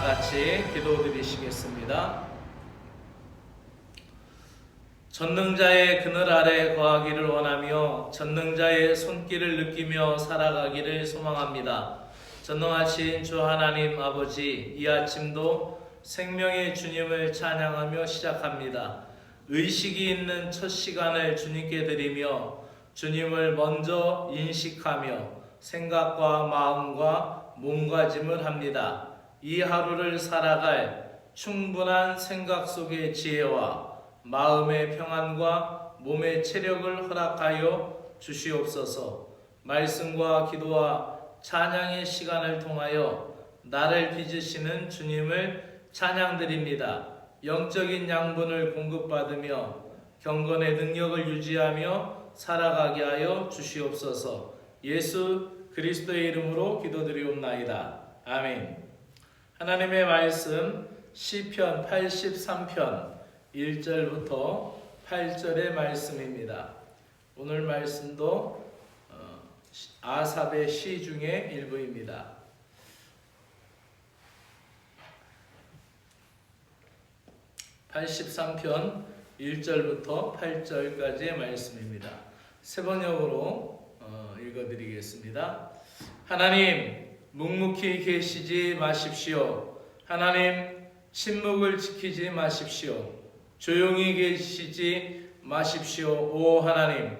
같이 기도드리시겠습니다. 전능자의 그늘 아래 거하기를 원하며 전능자의 손길을 느끼며 살아가기를 소망합니다. 전능하신 주 하나님 아버지, 이 아침도 생명의 주님을 찬양하며 시작합니다. 의식이 있는 첫 시간을 주님께 드리며 주님을 먼저 인식하며 생각과 마음과 몸가짐을 합니다. 이 하루를 살아갈 충분한 생각 속의 지혜와 마음의 평안과 몸의 체력을 허락하여 주시옵소서. 말씀과 기도와 찬양의 시간을 통하여 나를 빚으시는 주님을 찬양드립니다. 영적인 양분을 공급받으며 경건의 능력을 유지하며 살아가게 하여 주시옵소서. 예수 그리스도의 이름으로 기도드리옵나이다. 아멘. 하나님의 말씀 시편 83편 1절부터 8절의 말씀입니다. 오늘 말씀도 아삽의 시 중에 일부입니다. 83편 1절부터 8절까지의 말씀입니다. 세 번역으로 읽어드리겠습니다. 하나님, 묵묵히 계시지 마십시오. 하나님, 침묵을 지키지 마십시오. 조용히 계시지 마십시오. 오 하나님,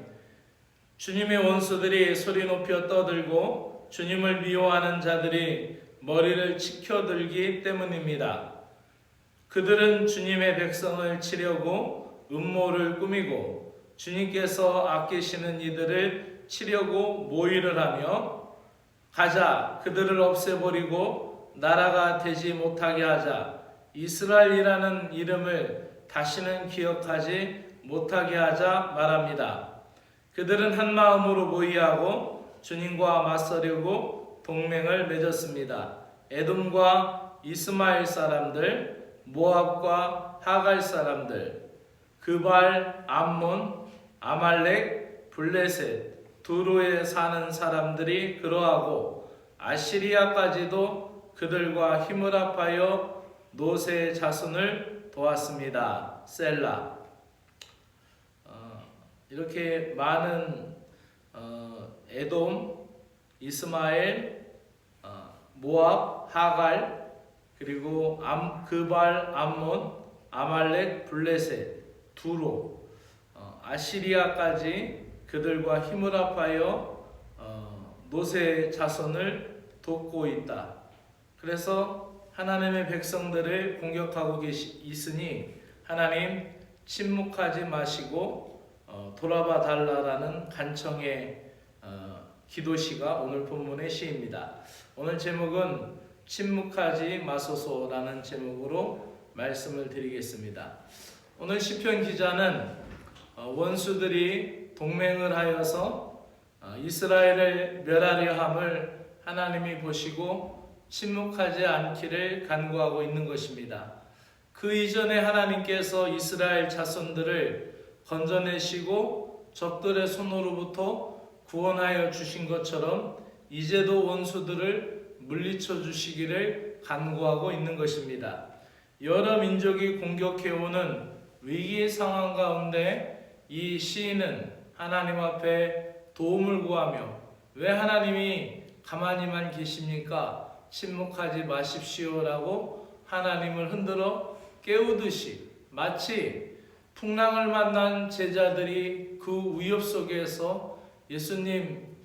주님의 원수들이 소리 높여 떠들고 주님을 미워하는 자들이 머리를 치켜들기 때문입니다. 그들은 주님의 백성을 치려고 음모를 꾸미고 주님께서 아끼시는 이들을 치려고 모의를 하며 가자, 그들을 없애버리고 나라가 되지 못하게 하자, 이스라엘이라는 이름을 다시는 기억하지 못하게 하자 말합니다. 그들은 한 마음으로 모의하고 주님과 맞서려고 동맹을 맺었습니다. 에돔과 이스마엘 사람들, 모압과 하갈 사람들, 그발, 암몬, 아말렉, 블레셋, 두로에 사는 사람들이 그러하고 아시리아까지도 그들과 힘을 합하여 노새의 자손을 도왔습니다. 셀라. 이렇게 많은 에돔, 이스마엘, 모압, 하갈, 그리고 그발, 암몬, 아말렉, 블레셋, 두로, 아시리아까지 그들과 힘을 합하여 노새 자손을 돕고 있다. 그래서 하나님의 백성들을 공격하고 있으니 하나님 침묵하지 마시고 돌아봐 달라라는 간청의 기도시가 오늘 본문의 시입니다. 오늘 제목은 침묵하지 마소서라는 제목으로 말씀을 드리겠습니다. 오늘 시편 기자는 원수들이 동맹을 하여서 이스라엘을 멸하려 함을 하나님이 보시고 침묵하지 않기를 간구하고 있는 것입니다. 그 이전에 하나님께서 이스라엘 자손들을 건져내시고 적들의 손으로부터 구원하여 주신 것처럼 이제도 원수들을 물리쳐 주시기를 간구하고 있는 것입니다. 여러 민족이 공격해오는 위기 상황 가운데 이 시인은 하나님 앞에 도움을 구하며 왜 하나님이 가만히만 계십니까? 침묵하지 마십시오라고 하나님을 흔들어 깨우듯이 마치 풍랑을 만난 제자들이 그 위협 속에서 예수님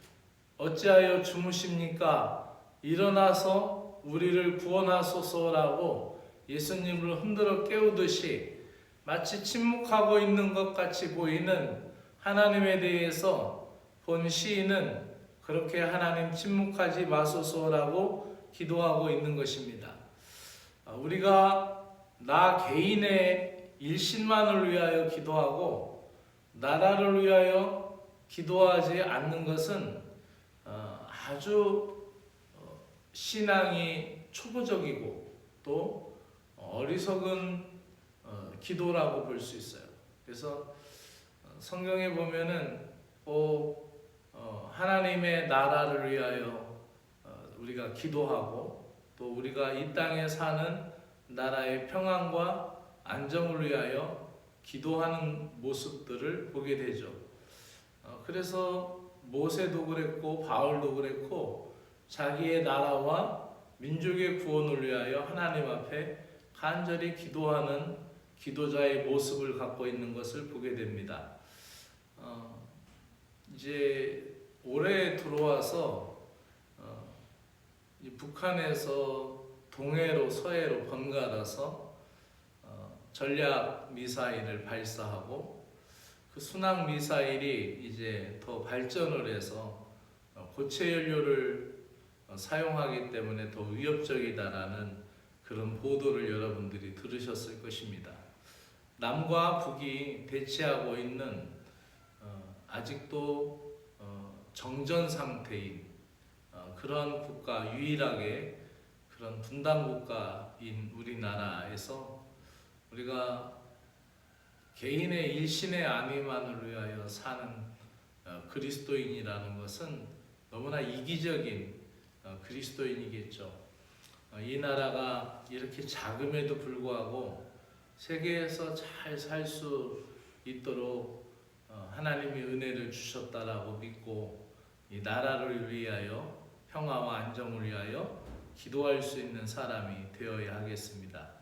어찌하여 주무십니까? 일어나서 우리를 구원하소서라고 예수님을 흔들어 깨우듯이 마치 침묵하고 있는 것 같이 보이는 하나님에 대해서 본 시인은 그렇게 하나님 침묵하지 마소서라고 기도하고 있는 것입니다. 우리가 나 개인의 일신만을 위하여 기도하고 나라를 위하여 기도하지 않는 것은 아주 신앙이 초보적이고 또 어리석은 기도라고 볼 수 있어요. 그래서 성경에 보면은 하나님의 나라를 위하여 우리가 기도하고 또 우리가 이 땅에 사는 나라의 평안과 안정을 위하여 기도하는 모습들을 보게 되죠. 그래서 모세도 그랬고 바울도 그랬고 자기의 나라와 민족의 구원을 위하여 하나님 앞에 간절히 기도하는 기도자의 모습을 갖고 있는 것을 보게 됩니다. 이제 올해 들어와서 북한에서 동해로 서해로 번갈아서 전략 미사일을 발사하고 그 순항 미사일이 이제 더 발전을 해서 고체 연료를 사용하기 때문에 더 위협적이다라는 그런 보도를 여러분들이 들으셨을 것입니다. 남과 북이 대치하고 있는 아직도 정전 상태인 그런 국가, 유일하게 그런 분단 국가인 우리나라에서 우리가 개인의 일신의 안위만을 위하여 사는 그리스도인이라는 것은 너무나 이기적인 그리스도인이겠죠. 이 나라가 이렇게 작음에도 불구하고 세계에서 잘 살 수 있도록 하나님이 은혜를 주셨다라고 믿고 이 나라를 위하여 평화와 안정을 위하여 기도할 수 있는 사람이 되어야 하겠습니다.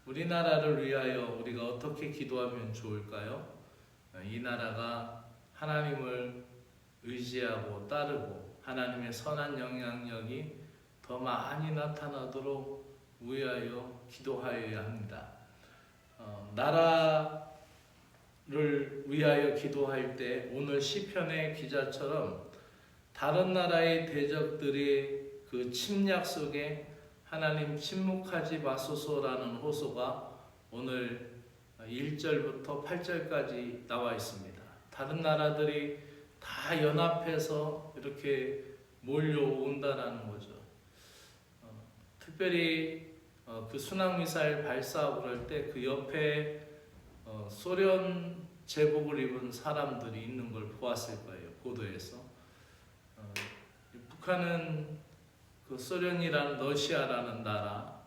우리나라를 위하여 우리가 어떻게 기도하면 좋을까요? 이 나라가 하나님을 의지하고 따르고 하나님의 선한 영향력이 더 많이 나타나도록 위하여 기도하여야 합니다. 나라를 위하여 기도할 때 오늘 시편의 기자처럼 다른 나라의 대적들의 그 침략 속에 하나님 침묵하지 마소서라는 호소가 오늘 1절부터 8절까지 나와 있습니다. 다른 나라들이 다 연합해서 이렇게 몰려온다라는 거죠. 특별히 그 순항미사일 발사하고 그럴 때 그 옆에 소련 제복을 입은 사람들이 있는 걸 보았을 거예요. 보도에서. 북한은 그 소련이라는 러시아라는 나라,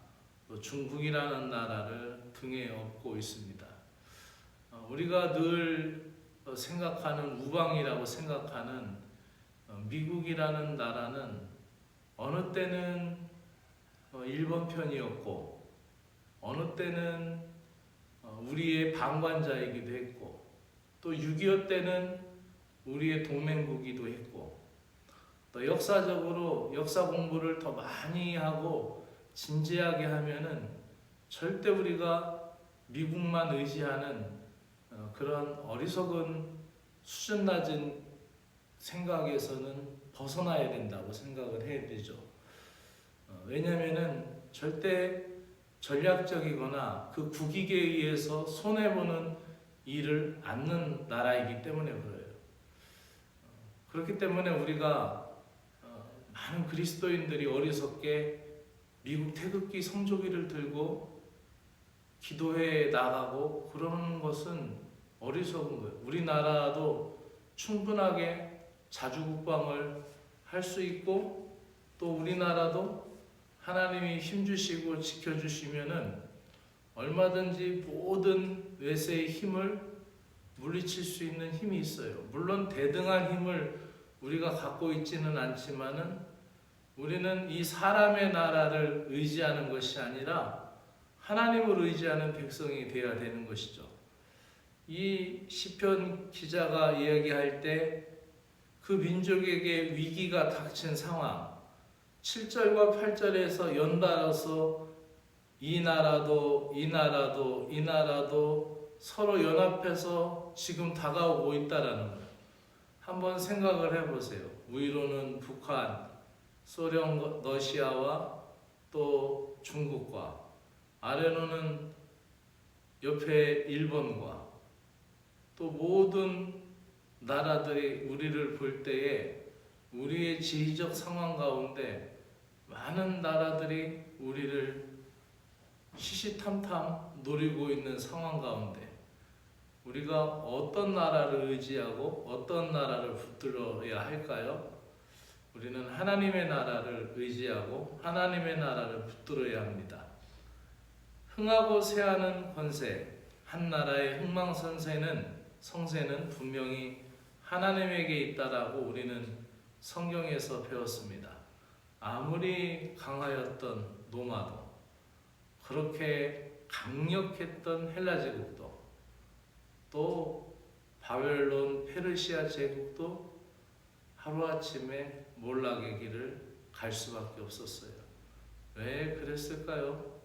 또 중국이라는 나라를 등에 업고 있습니다. 우리가 늘 생각하는 우방이라고 생각하는 미국이라는 나라는 어느 때는 일본 편이었고 어느 때는 우리의 방관자이기도 했고 또 6.25 때는 우리의 동맹국이기도 했고 또 역사적으로 역사 공부를 더 많이 하고 진지하게 하면은 절대 우리가 미국만 의지하는 그런 어리석은 수준 낮은 생각에서는 벗어나야 된다고 생각을 해야 되죠. 왜냐하면은 절대 전략적이거나 그 국익에 의해서 손해보는 일을 않는 나라이기 때문에 그래요. 그렇기 때문에 우리가 많은 그리스도인들이 어리석게 미국 태극기 성조기를 들고 기도회에 나가고 그러는 것은 어리석은 거예요. 우리나라도 충분하게 자주국방을 할 수 있고 또 우리나라도 하나님이 힘주시고 지켜주시면은 얼마든지 모든 외세의 힘을 물리칠 수 있는 힘이 있어요. 물론 대등한 힘을 우리가 갖고 있지는 않지만은 우리는 이 사람의 나라를 의지하는 것이 아니라 하나님을 의지하는 백성이 되어야 되는 것이죠. 이 시편 기자가 이야기할 때 그 민족에게 위기가 닥친 상황 7절과 8절에서 연달아서 이 나라도 서로 연합해서 지금 다가오고 있다라는 거예요. 한번 생각을 해보세요. 위로는 북한, 소련, 러시아와 또 중국과 아래로는 옆에 일본과 또 모든 나라들이 우리를 볼 때에 우리의 지리적 상황 가운데 많은 나라들이 우리를 시시탐탐 노리고 있는 상황 가운데 우리가 어떤 나라를 의지하고 어떤 나라를 붙들어야 할까요? 우리는 하나님의 나라를 의지하고 하나님의 나라를 붙들어야 합니다. 흥하고 쇠하는 권세, 한 나라의 성세는 분명히 하나님에게 있다라고 우리는 성경에서 배웠습니다. 아무리 강하였던 로마도, 그렇게 강력했던 헬라 제국도, 또 바벨론 페르시아 제국도 하루아침에 몰락의 길을 갈 수밖에 없었어요. 왜 그랬을까요?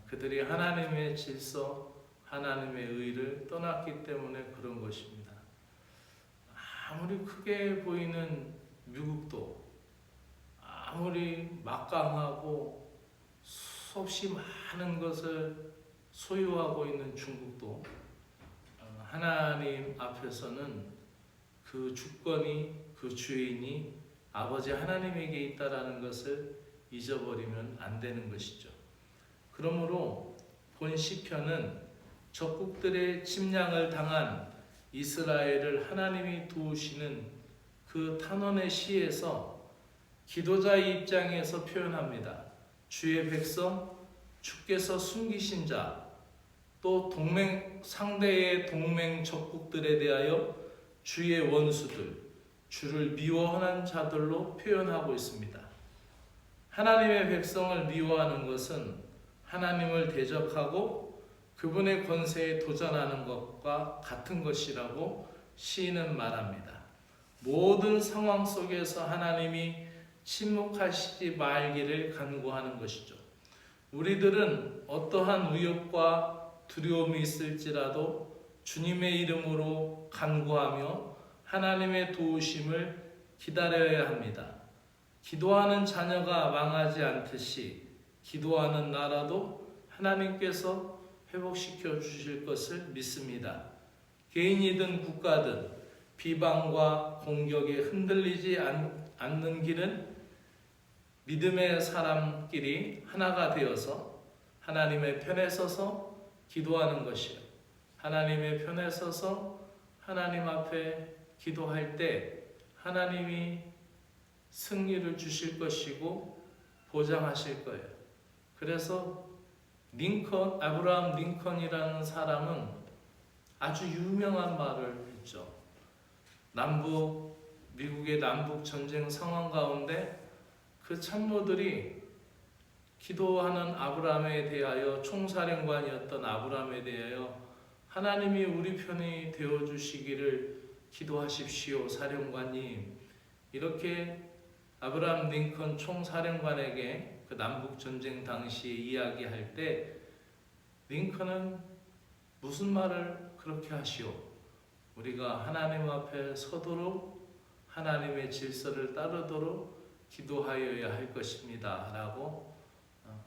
그들이 하나님의 질서, 하나님의 의를 떠났기 때문에 그런 것입니다. 아무리 크게 보이는 미국도, 아무리 막강하고 수없이 많은 것을 소유하고 있는 중국도 하나님 앞에서는 그 주권이, 그 주인이 아버지 하나님에게 있다라는 것을 잊어버리면 안 되는 것이죠. 그러므로 본 시편은 적국들의 침략을 당한 이스라엘을 하나님이 도우시는 그 탄원의 시에서 기도자의 입장에서 표현합니다. 주의 백성, 주께서 숨기신 자, 또 상대의 동맹 적국들에 대하여 주의 원수들, 주를 미워하는 자들로 표현하고 있습니다. 하나님의 백성을 미워하는 것은 하나님을 대적하고 그분의 권세에 도전하는 것과 같은 것이라고 시인은 말합니다. 모든 상황 속에서 하나님이 침묵하시지 말기를 간구하는 것이죠. 우리들은 어떠한 위협과 두려움이 있을지라도 주님의 이름으로 간구하며 하나님의 도우심을 기다려야 합니다. 기도하는 자녀가 망하지 않듯이 기도하는 나라도 하나님께서 회복시켜 주실 것을 믿습니다. 개인이든 국가든 비방과 공격에 흔들리지 않는 길은 믿음의 사람끼리 하나가 되어서 하나님의 편에 서서 기도하는 것이요. 하나님의 편에 서서 하나님 앞에 기도할 때 하나님이 승리를 주실 것이고 보장하실 거예요. 그래서 아브라함 링컨이라는 사람은 아주 유명한 말을 했죠. 미국의 남북 전쟁 상황 가운데 그 참모들이 기도하는 아브라함에 대하여, 총사령관이었던 아브라함에 대하여 하나님이 우리 편이 되어주시기를 기도하십시오, 사령관님. 이렇게 아브라함 링컨 총사령관에게 그 남북 전쟁 당시에 이야기할 때 링컨은 무슨 말을 그렇게 하시오? 우리가 하나님 앞에 서도록 하나님의 질서를 따르도록 기도하여야 할 것입니다 라고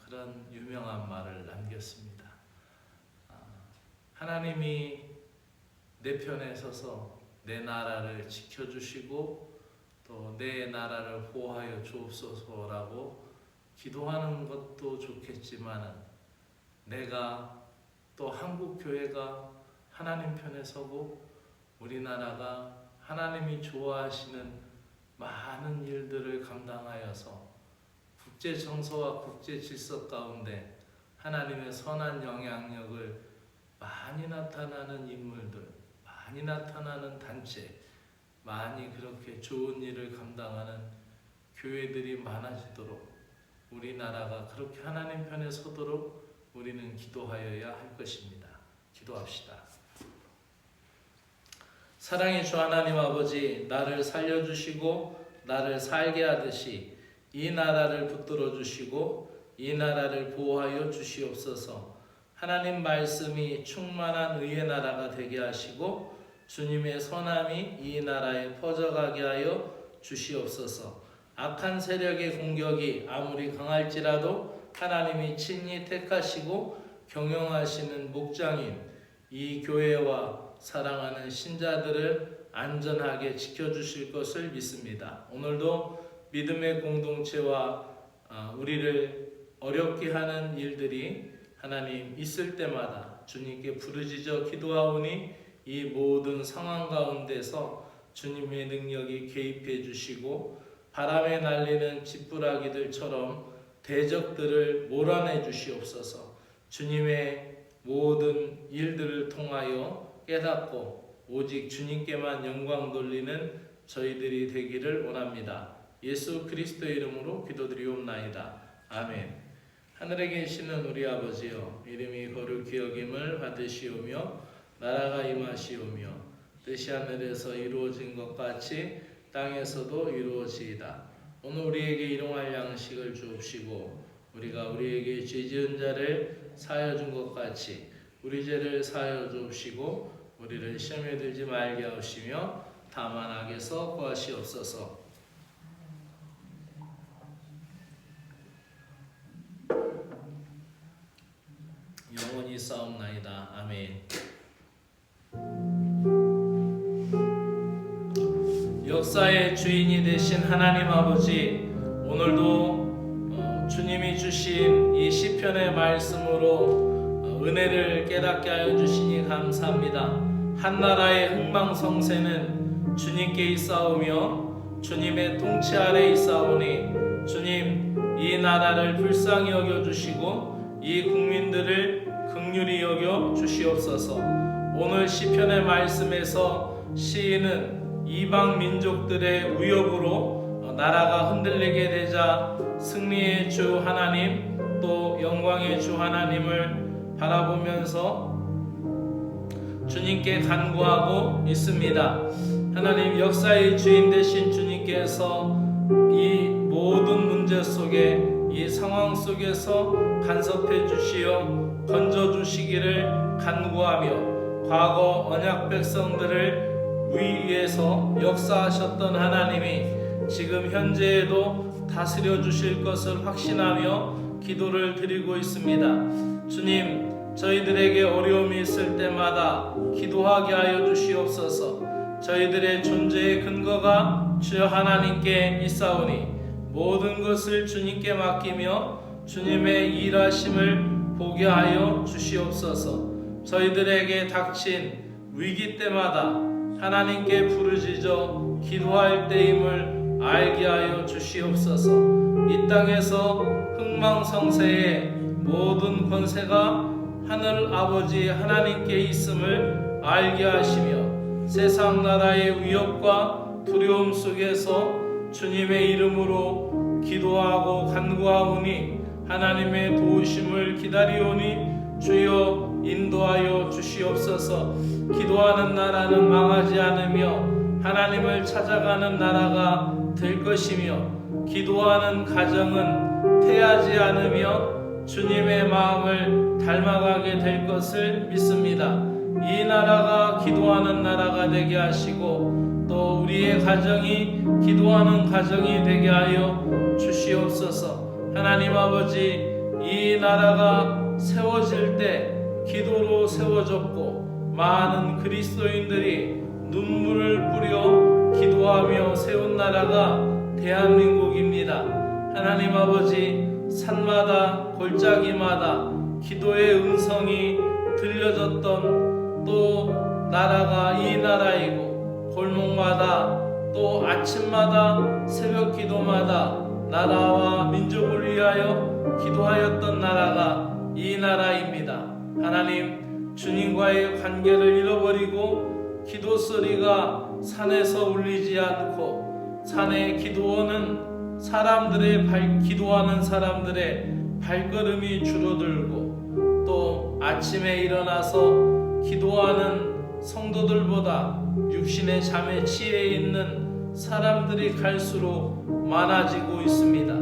그런 유명한 말을 남겼습니다. 하나님이 내 편에 서서 내 나라를 지켜주시고 또 내 나라를 보호하여 주옵소서라고 기도하는 것도 좋겠지만 내가 또 한국교회가 하나님 편에 서고 우리나라가 하나님이 좋아하시는 많은 일들을 감당하여서 국제 정서와 국제 질서 가운데 하나님의 선한 영향력을 많이 나타나는 인물들, 많이 나타나는 단체, 많이 그렇게 좋은 일을 감당하는 교회들이 많아지도록 우리나라가 그렇게 하나님 편에 서도록 우리는 기도하여야 할 것입니다. 기도합시다. 사랑의 주 하나님 아버지, 나를 살려주시고 나를 살게 하듯이 이 나라를 붙들어 주시고 이 나라를 보호하여 주시옵소서. 하나님 말씀이 충만한 의의 나라가 되게 하시고 주님의 선함이 이 나라에 퍼져가게 하여 주시옵소서. 악한 세력의 공격이 아무리 강할지라도 하나님이 친히 택하시고 경영하시는 목장인 이 교회와 사랑하는 신자들을 안전하게 지켜주실 것을 믿습니다. 오늘도 믿음의 공동체와 우리를 어렵게 하는 일들이 하나님 있을 때마다 주님께 부르짖어 기도하오니 이 모든 상황 가운데서 주님의 능력이 개입해 주시고 바람에 날리는 짓부라기들처럼 대적들을 몰아내 주시옵소서. 주님의 모든 일들을 통하여 깨닫고 오직 주님께만 영광 돌리는 저희들이 되기를 원합니다. 예수 그리스도의 이름으로 기도드리옵나이다. 아멘. 하늘에 계시는 우리 아버지여, 이름이 거룩히 여김을 받으시오며 나라가 임하시오며 뜻이 하늘에서 이루어진 것 같이 땅에서도 이루어지이다. 오늘 우리에게 일용할 양식을 주옵시고 우리가 우리에게 죄 지은 자를 사하여 준 것 같이 우리 죄를 사하여 주옵시고 우리를 시험에 들지 말게 하시며 다만 악에서 구하시옵소서. 영원히 싸움나이다. 아멘. 역사의 주인이 되신 하나님 아버지, 오늘도 주님이 주신 이 시편의 말씀으로 은혜를 깨닫게 하여 주시니 감사합니다. 한 나라의 흥망성쇠는 주님께 있사오며 주님의 통치 아래 있사오니 주님 이 나라를 불쌍히 여겨 주시고 이 국민들을 긍휼히 여겨 주시옵소서. 오늘 시편의 말씀에서 시인은 이방 민족들의 위협으로 나라가 흔들리게 되자 승리의 주 하나님 또 영광의 주 하나님을 바라보면서 주님께 간구하고 있습니다. 하나님, 역사의 주인 되신 주님께서 이 모든 문제 속에 이 상황 속에서 간섭해 주시어 건져 주시기를 간구하며 과거 언약 백성들을 위에서 역사하셨던 하나님이 지금 현재에도 다스려 주실 것을 확신하며 기도를 드리고 있습니다. 주님, 저희들에게 어려움이 있을 때마다 기도하게 하여 주시옵소서. 저희들의 존재의 근거가 주여 하나님께 있사오니 모든 것을 주님께 맡기며 주님의 일하심을 보게 하여 주시옵소서. 저희들에게 닥친 위기 때마다 하나님께 부르짖어 기도할 때임을 알게 하여 주시옵소서. 이 땅에서 흥망성쇠의 모든 권세가 하늘 아버지 하나님께 있음을 알게 하시며 세상 나라의 위협과 두려움 속에서 주님의 이름으로 기도하고 간구하오니 하나님의 도우심을 기다리오니 주여 인도하여 주시옵소서. 기도하는 나라는 망하지 않으며 하나님을 찾아가는 나라가 될 것이며 기도하는 가정은 태하지 않으며 주님의 마음을 닮아가게 될 것을 믿습니다. 이 나라가 기도하는 나라가 되게 하시고 또 우리의 가정이 기도하는 가정이 되게 하여 주시옵소서. 하나님 아버지, 이 나라가 세워질 때 기도로 세워졌고 많은 그리스도인들이 눈물을 뿌려 기도하며 세운 나라가 대한민국입니다. 하나님 아버지, 산마다 골짜기마다 기도의 음성이 들려졌던 또 나라가 이 나라이고 골목마다 또 아침마다 새벽 기도마다 나라와 민족을 위하여 기도하였던 나라가 이 나라입니다. 하나님, 주님과의 관계를 잃어버리고 기도 소리가 산에서 울리지 않고 산의 기도원은 기도하는 사람들의 발걸음이 줄어들고 또 아침에 일어나서 기도하는 성도들보다 육신의 잠에 취해 있는 사람들이 갈수록 많아지고 있습니다.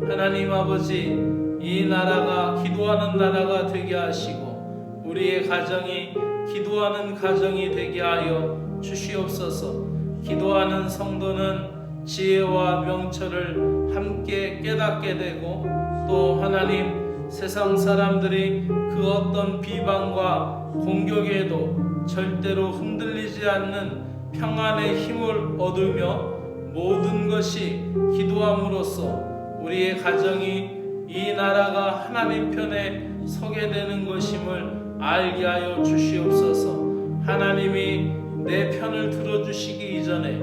하나님 아버지, 이 나라가 기도하는 나라가 되게 하시고 우리의 가정이 기도하는 가정이 되게 하여 주시옵소서. 기도하는 성도는 지혜와 명철을 함께 깨닫게 되고 또 하나님, 세상 사람들이 그 어떤 비방과 공격에도 절대로 흔들리지 않는 평안의 힘을 얻으며 모든 것이 기도함으로써 우리의 가정이 이 나라가 하나님 편에 서게 되는 것임을 알게 하여 주시옵소서. 하나님이 내 편을 들어주시기 이전에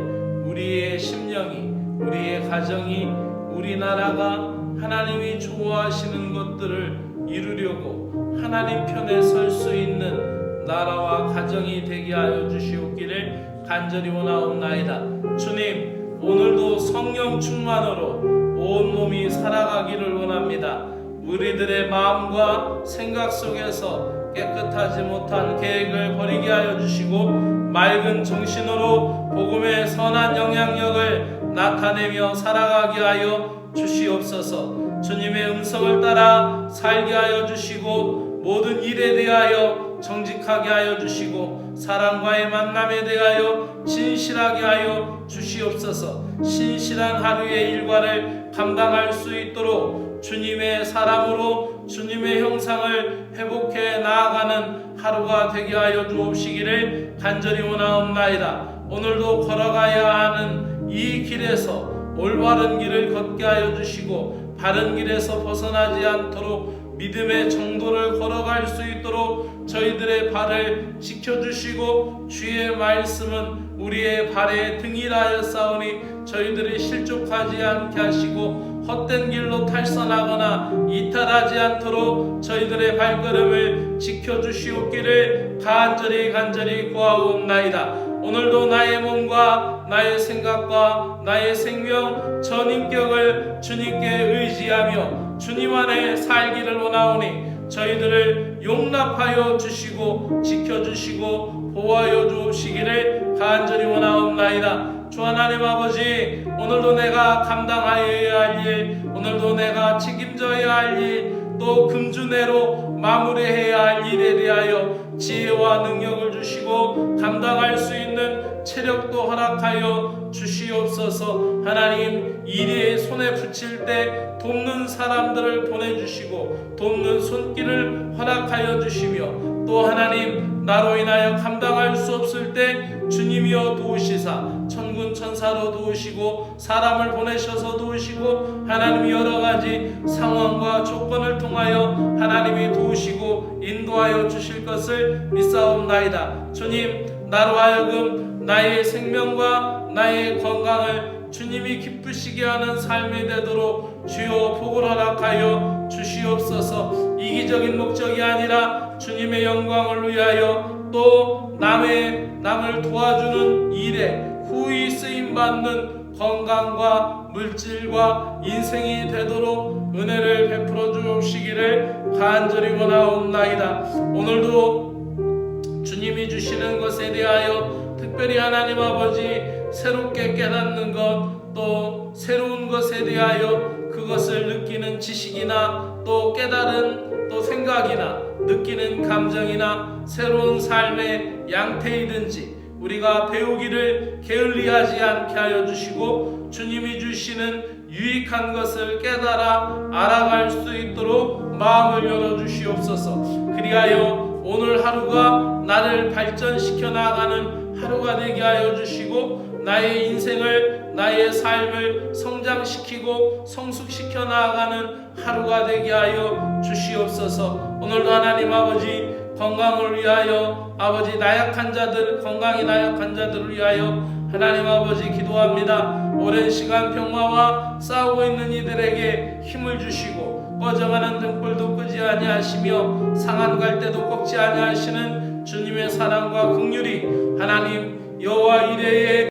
우리의 심령이 우리의 가정이, 우리나라가 하나님이 좋아하시는 것들을 이루려고 하나님 편에 설 수 있는 나라와 가정이 되게 하여 주시옵기를 간절히 원하옵나이다. 주님, 오늘도 성령 충만으로 온몸이 살아가기를 원합니다. 우리들의 마음과 생각 속에서 깨끗하지 못한 계획을 버리게 하여 주시고 맑은 정신으로 복음의 선한 영향력을 나타내며 살아가게 하여 주시옵소서. 주님의 음성을 따라 살게 하여 주시고 모든 일에 대하여 정직하게 하여 주시고 사람과의 만남에 대하여 진실하게 하여 주시옵소서. 신실한 하루의 일과를 감당할 수 있도록 주님의 사람으로 주님의 형상을 회복해 나아가는 하루가 되게 하여 주옵시기를 간절히 원하옵나이다. 오늘도 걸어가야 하는 이 길에서 올바른 길을 걷게 하여 주시고 바른 길에서 벗어나지 않도록 믿음의 정도를 걸어갈 수 있도록 저희들의 발을 지켜주시고 주의 말씀은 우리의 발에 등이라 싸우니 저희들이 실족하지 않게 하시고 헛된 길로 탈선하거나 이탈하지 않도록 저희들의 발걸음을 지켜주시옵기를 간절히 구하옵나이다. 오늘도 나의 몸과 나의 생각과 나의 생명 전인격을 주님께 의지하며 주님 안에 살기를 원하오니 저희들을 용납하여 주시고 지켜주시고 보호하여 주시기를 간절히 원하옵나이다. 주 하나님 아버지, 오늘도 내가 감당하여야 할 일, 오늘도 내가 책임져야 할 일, 또 금주내로 마무리해야 할 일에 대하여 지혜와 능력을 주시고 감당할 수 있는 체력도 허락하여 주시옵소서. 하나님, 일에 손에 붙일 때 돕는 사람들을 보내주시고 돕는 손길을 허락하여 주시며 또 하나님, 나로 인하여 감당할 수 없을 때 주님이여 도우시사 천군 천사로 도우시고 사람을 보내셔서 도우시고 하나님이 여러가지 상황과 조건을 통하여 하나님이 도우시고 인도하여 주실 것을 믿사옵나이다. 주님, 나로 하여금 나의 생명과 나의 건강을 주님이 기쁘시게 하는 삶이 되도록 주여 복을 허락하여 주시옵소서. 이기적인 목적이 아니라 주님의 영광을 위하여 또 남을 도와주는 일에 후히 쓰임받는 건강과 물질과 인생이 되도록 은혜를 베풀어 주시기를 간절히 원하옵나이다. 오늘도 주님이 주시는 것에 대하여 특별히 하나님 아버지 새롭게 깨닫는 것, 또 새로운 것에 대하여 그것을 느끼는 지식이나 또 깨달은 또 생각이나 느끼는 감정이나 새로운 삶의 양태이든지 우리가 배우기를 게을리하지 않게 하여 주시고 주님이 주시는 유익한 것을 깨달아 알아갈 수 있도록 마음을 열어주시옵소서. 그리하여 오늘 하루가 나를 발전시켜 나가는 하루가 되게 하여 주시고 나의 인생을, 나의 삶을 성장시키고 성숙시켜 나아가는 하루가 되게 하여 주시옵소서. 오늘도 하나님 아버지 건강을 위하여 아버지 나약한 자들, 건강이 나약한 자들을 위하여 하나님 아버지 기도합니다. 오랜 시간 병마와 싸우고 있는 이들에게 힘을 주시고 꺼져가는 등불도 끄지 아니하시며 상한 갈대도 꺾지 아니하시는 주님의 사랑과 긍휼이 하나님 여호와 이레의